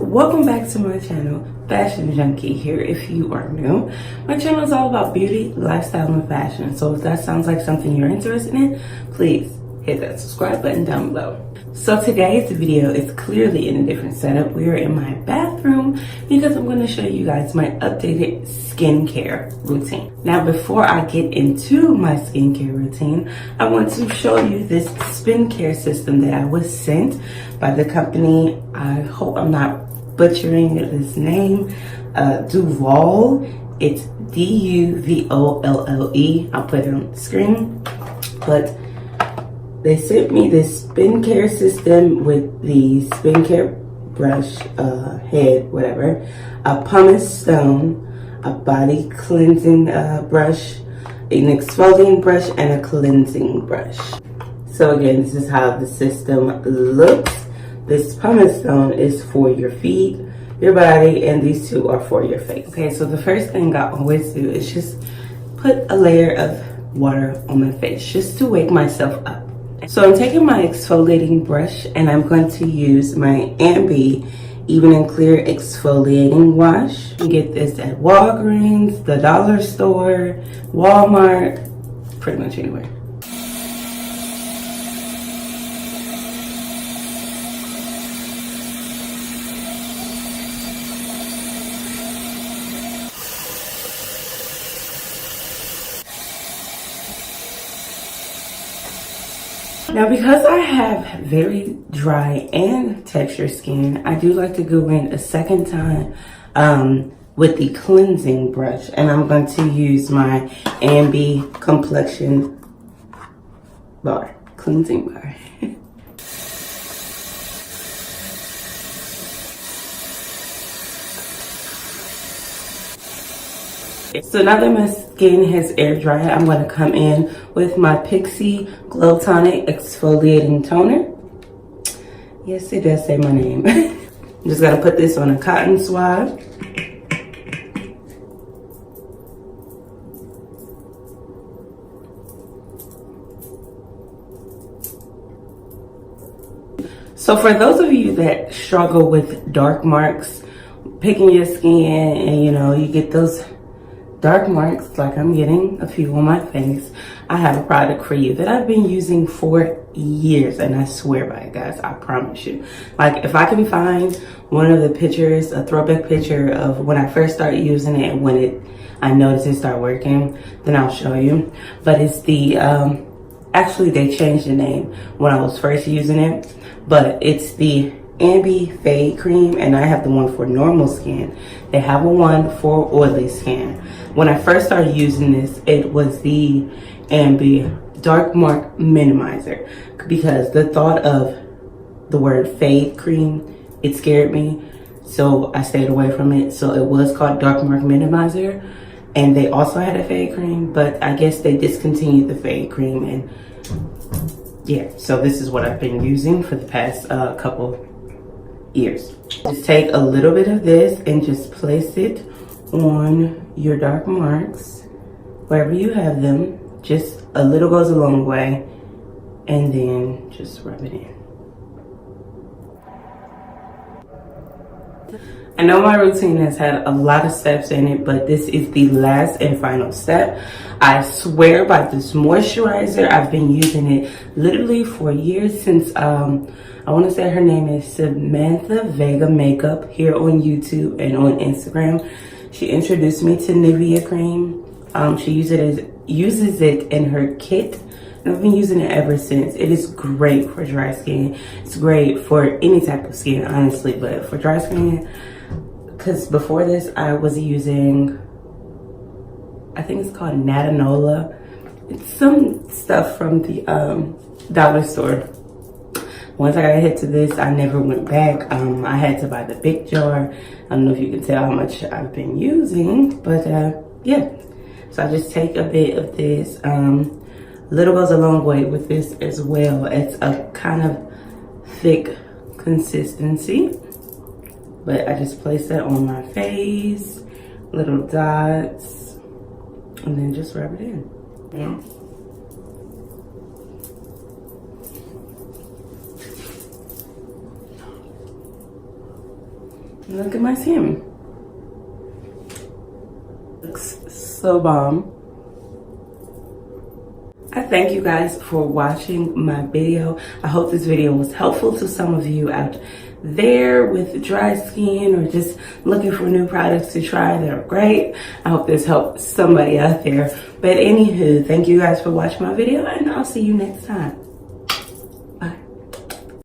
welcome back to my channel, Fashion Junkie here if you are new. My channel is all about beauty, lifestyle, and fashion. So if that sounds like something you're interested in, please hit that subscribe button down below. So today's video is clearly in a different setup. We are in my bathroom because I'm going to show you guys my updated skincare routine. Now before I get into my skincare routine, I want to show you this skincare system that I was sent by the company. I hope I'm not butchering this name. DUVOLLE. It's DUVOLLE. I'll put it on the screen. But they sent me this skincare system with the skincare brush, head, whatever, a pumice stone, a body cleansing brush, an exfoliating brush, and a cleansing brush. So again, this is how the system looks. This pumice stone is for your feet, your body, and these two are for your face. Okay, so the first thing I always do is just put a layer of water on my face just to wake myself up. So I'm taking my exfoliating brush and I'm going to use my Ambi Even and Clear Exfoliating Wash. You get this at Walgreens, the dollar store, Walmart, pretty much anywhere. Now, because I have very dry and textured skin, I do like to go in a second time with the cleansing brush. And I'm going to use my Ambi Complexion Bar, cleansing bar. So now that my skin has air dried, I'm going to come in with my Pixi Glow Tonic Exfoliating Toner. Yes, it does say my name. I'm just going to put this on a cotton swab. So for those of you that struggle with dark marks, picking your skin and you get those dark marks like I'm getting a few on my face, I have a product for you that I've been using for years, and I swear by it, guys. I promise you. Like, if I can find one of the pictures, a throwback picture of when I first started using it and when I noticed it start working, then I'll show you. But it's the actually they changed the name when I was first using it, but it's the Ambi Fade Cream, and I have the one for normal skin. They have a one for oily skin. When I first started using this, it was the Ambi Dark Mark Minimizer, because the thought of the word fade cream, it scared me, so I stayed away from it. So it was called Dark Mark Minimizer, and they also had a fade cream, but I guess they discontinued the fade cream, and yeah, so this is what I've been using for the past couple years. Just take a little bit of this and just place it on your dark marks wherever you have them. Just a little goes a long way, and then just rub it in. I know my routine has had a lot of steps in it, but this is the last and final step. I swear by this moisturizer. I've been using it literally for years, since I want to say her name is Samantha Vega Makeup here on YouTube and on Instagram. She introduced me to Nivea cream. She uses it in her kit, and I've been using it ever since. It is great for dry skin. It's great for any type of skin, honestly, but for dry skin, because before this I was using, I think it's called Natanola. It's some stuff from the dollar store. Once I got hit to this, I never went back. I had to buy the big jar. I don't know if you can tell how much I've been using, but yeah. So I just take a bit of this. Little goes a long way with this as well. It's a kind of thick consistency, but I just place that on my face, little dots, and then just rub it in. Yeah. Look at my skin. Looks so bomb. I thank you guys for watching my video. I hope this video was helpful to some of you out there with dry skin or just looking for new products to try that are great. I hope this helped somebody out there. But anywho, thank you guys for watching my video, and I'll see you next time.